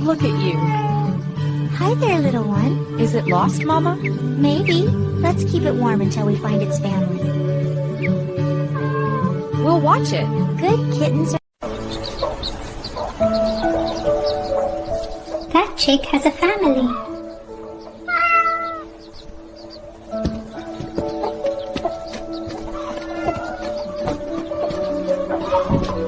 Look at you. Hi there, little one. Is it lost, Mama? Maybe. Let's keep it warm until we find its family. We'll watch it. Good kittens. That chick has a family.